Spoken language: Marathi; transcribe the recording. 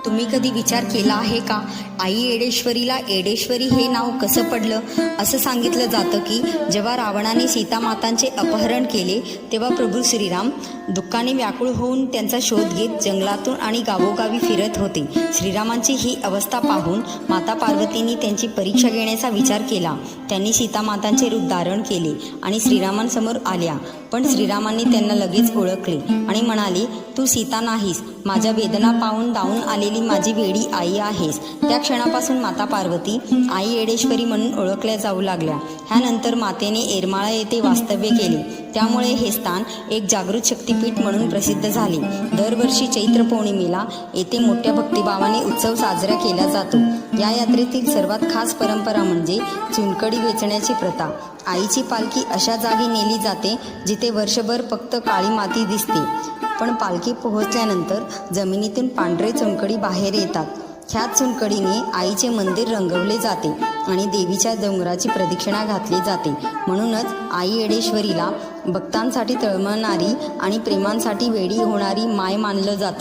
तुम्ही कधी विचार केला आहे का, आई येडेश्वरीला येडेश्वरी हे नाव कसं पडलं? असं सांगितलं जातं की जेव्हा रावणाने सीतामातांचे अपहरण केले तेव्हा प्रभू श्रीराम दुःखाने व्याकुळ होऊन त्यांचा शोध घेत जंगलातून आणि गावोगावी फिरत होते. श्रीरामांची ही अवस्था पाहून माता पार्वतींनी त्यांची परीक्षा घेण्याचा विचार केला. त्यांनी सीतामातांचे रूप धारण केले आणि श्रीरामांसमोर आल्या. पण श्रीरामांनी त्यांना लगेच ओळखले आणि म्हणाले, तू सीता नाहीस, माझ्या वेदना पाहून धावून आलेली माझी वेडी आई आहेस. त्या क्षणापासून माता पार्वती आई येडेश्वरी म्हणून ओळखल्या जाऊ लागल्या. ह्यानंतर मातेने येरमाळा येथे वास्तव्य केले. त्यामुळे हे स्थान एक जागृत शक्तिपीठ म्हणून प्रसिद्ध झाले. दरवर्षी चैत्र पौर्णिमेला येथे मोठ्या भक्तिभावाने उत्सव साजरा केला जातो. या यात्रेतील सर्वात खास परंपरा म्हणजे चुनखडी वेचण्याची प्रथा. आईची पालखी अशा जागी नेली जाते जिथे वर्षभर फक्त काळी माती दिसते, पण पालखी पोहोचल्यानंतर जमिनीतून पांढरे चुनखडी बाहेर येतात. ह्याच चुनखडीने आईचे मंदिर रंगवले जाते आणि देवीच्या डोंगराची प्रदक्षिणा घातली जाते. म्हणूनच आई येडेश्वरीला भक्तांसाठी तळमळणारी आणि प्रेमांसाठी वेडी होणारी माय मानलं जातं.